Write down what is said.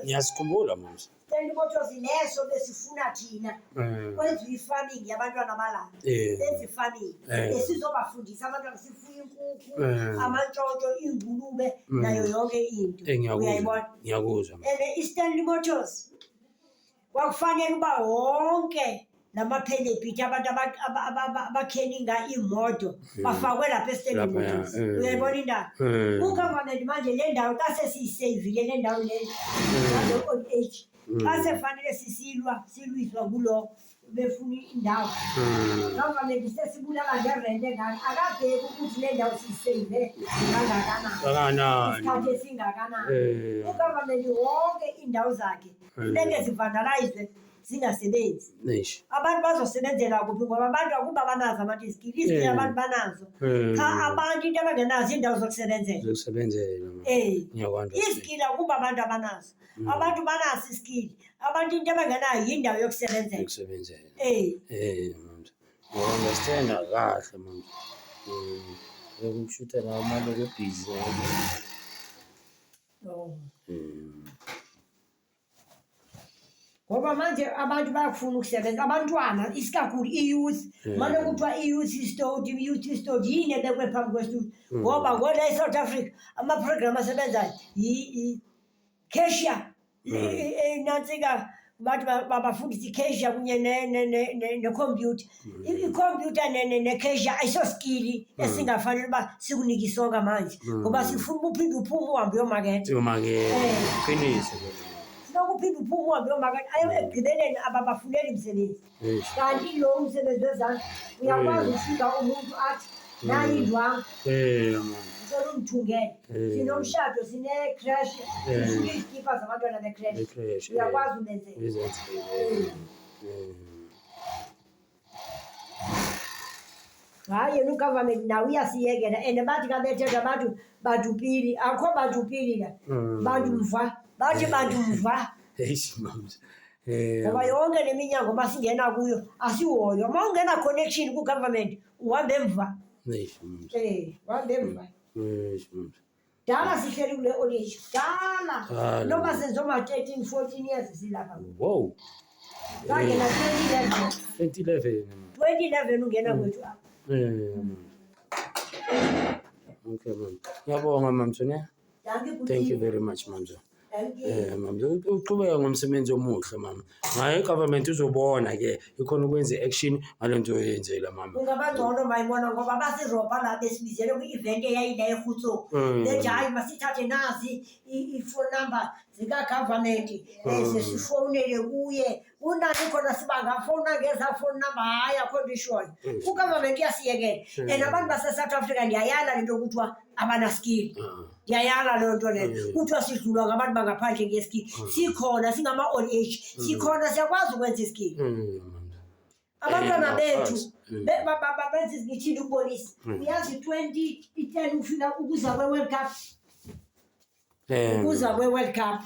Ngiyasikhumbula manje. Stanley Motors leso besifuna thina kwenza i-farming yabantwana abalala benza i-farming esizobafundisa abantwana sifuye inkukhu amantshontsho ingulube nayo yonke into uyayibona ngiyakuzwa and i-Stanley Motors kwakufanele uba wonke namaphelebhithi abantu abakheninga imoto bafakwe lapha e-Stanley Motors uyayibona indaba ugovernment manje le ndawo xa sesiyiseyivile le ndawo le old age xa sefanele silwiswa kulo befuna indawo government sesibulala ngerente engani akabheki ukuthi le ndawo siyiseyive kangakanani isikhathi esingakanani ugovernment wonke indawo zakhe funeke zivandalizwe zingasebenzi abantu bazosebenzela kuphi ngoba abantu akuba banazo abantu izikili abantu banazo cha abantu into abangenazo indawo zokusebenzela izikili akuba abantu abanazo abantu banazo isikili abantu into abangenayo indawo yokusebenzela understand kahle manje ukushuta la manje kubhizi ngoba manje abantu bayafuna ukusebenza abantwana isikakhulu i-youth manje kuthiwa i-youth istodi yini ebekwe phambi kwesitudio ngoba ngola e-South Africa amaprogramu asebenzayo i-cashier nansika bathi babafundisa i-cashier kunye nekhompyutha ikhompyutha ne-cashier ayisoskili esingafanele uba sikunike isonka manje ngoba sifuna uphinde uphume uhambe uyomaketha qinise nokuphinde uphume uhambe uyomaketha ekugqibeleni ababafuneli msebenzi kanti lo umsebenzi wezandla uyakwazi ukufika umuntu athi nayo indwangu ngicela umthungele sinomshado sine-crash sifuna izikipa zabantwana be-crash uyakwazi umenzela hayi yena ugovernment nawe uyasiyekela and bathi kabethetha bantu pili akho bantu pili la bantu mva bathi bantu mva ngoba yonke le minyango masingena kuyo asiwoyo uma ungena connection ku-government uhambe emva uhambe emva dala sihleli kule orange dala noma senzoma 13-14 years silapha ngangena 2011 ungena kwethu apha okay mama ngiyabonga mamthune thank you very much mamzo mama uqhubeka ngomsebenzi omuhle mama ngaye government uzobona ke ikhona ukwenza action ngalento oyenzela mama ungabangcono mayibona ngoba basirobha la besibizele ku-event eyayila eHutso lethi hayi masithathe nazi i-phone number zika-government sesifonele kuye unani khona sibangafona ngeza phone number hayi akho nto ishoyo ugovernment iyasiyekela and abantu base-South Africa ndiyayala lento kuthiwa abanaskili ndiyayala loo nto leyo kuthiwa sidlulwa ngabantu bangaphandle ngeskili sikhona singama-all age sikhona siyakwazi ukwenza iskili abantwana bethu benza ngithini ukubonisa uyazi 2010 ufika ukuza kwe-World Cup